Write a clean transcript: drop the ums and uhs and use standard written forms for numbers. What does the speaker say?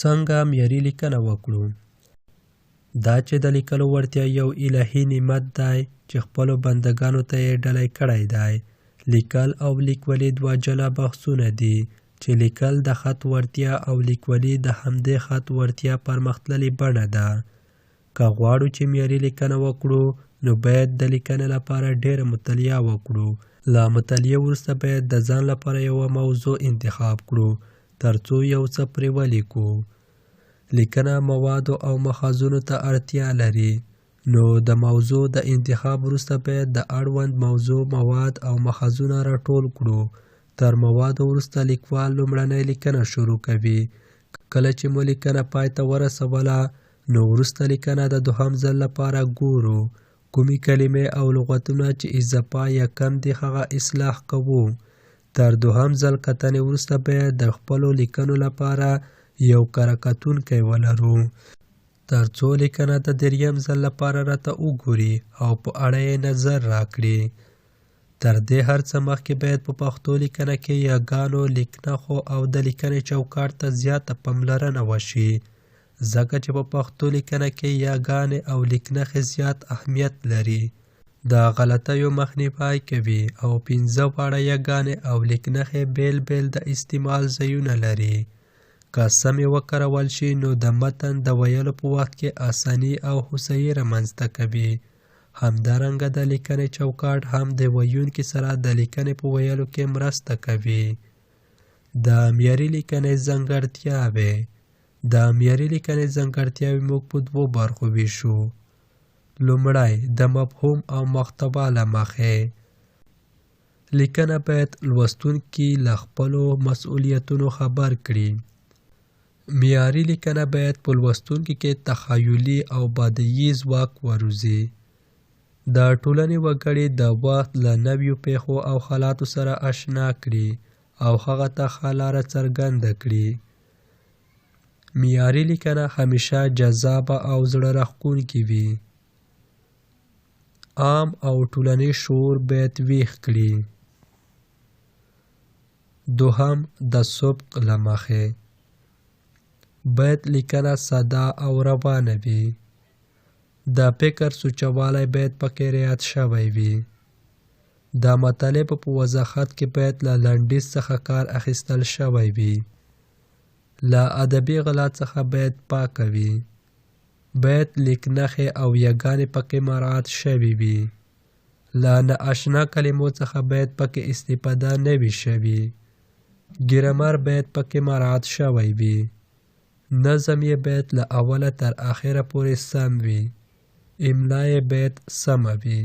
څنګه معیاري لیکنه وکړو؟ دا چې د لیکلو وړتیا یو الهي نعمت دی چې خپلو بندګانو ته یې ډالۍ کړی دی. لیکل او لیکولي دوه جلا بحثونه دي چې لیکل د خط وړتیا او لیکولي د همدې خط وړتیا پرمختللې بڼه ده. که غواړو چې معیاري لیکنه وکړو نو باید د لیکنې لپاره ډېره مطالعه وکړو. له مطالعې وروسته باید د ځان لپاره یوه موضوع انتخاب کړو ترڅو یو څه پرې ولیکو. لیکنه موادو او ماخذونو ته اړتیا لري، نو د موضوع د انتخاب وروسته باید د اړوند موضوع مواد او ماخذونه راټول کړو. تر موادو وروسته لیکوال لومړنۍ لیکنه شروع کوي. کله چې مو لیکنه پای ته ورسوله نو وروسته لیکنه د دوهم ځل لپاره ګورو. کومې کلمې او لغتونه چې اضافه یا کم دي هغه اصلاح کوو. تر دوهم ځل کتنې وروسته باید د خپلو لیکنو لپاره یو کره کتونکی ولرو ترڅو لیکنه د دریم ځل لپاره راته وګوري او په اړه یې نظر راکړي. تر دې هر څه مخکې باید په پښتو لیکنه کې یاګانو، لیکنښو او د لیکنې چوکاټ ته زیاته پاملرنه وشي، ځکه چې په پښتو لیکنه کې یاګانې او لیکنښې زیات اهمیت لري. د غلطیو مخنیوی کوي او 15 واړه یاګانې او لیکنښې بیل بیل د استعمال ځایونه لري. که سمې وکارول شي نو د متن د ویلو په وخت کې اساني او هوسايي رامنځته کوي. همدارنګه د لیکنې چوکاټ هم د ویونکي سره د لیکنې په ویلو کې مرسته کوي. د معیاري لیکنې ځانګړتیاوې. د معیاري لیکنې ځانګړتیاوې موږ په دوو برخو ویشو. لومړی د مفهوم او محتوا له مخې. لیکنه باید لوستونکي له خپلو مسؤلیتونو خبر کړي. معیاري لیکنه باید په لوستونکي کې تخیلي او بدیعي ځواک وروزي. د ټولنې وګړي د وخت له نویو پیښو او حالاتو سره اشنا کړي او هغه ته ښه لاره څرګنده کړي. معیاري لیکنه همیشه جذابه او زړه راښکونکې وي. عام او ټولنیز شعور باید ویښ کړي. دوهم د سبک له مخې باید لیکنه ساده او روانه وي. د فکر سوچوالی باید پکې رعایت شوی وي. د مطالب په وضاحت کې باید له لنډیز څخه کار اخیستل شوی وي. له ادبي غلا څخه باید پاکه وي. باید لیکنښې او یاګانې پکې مراعات شوي وي. له نااشنا کلمو څخه باید پکې استفاده نه وي شوي. ګرامر باید پکې مراعات شوی وي. نظم یې باید له اوله تر اخره پورې سم وي. املا یې باید سمه وي.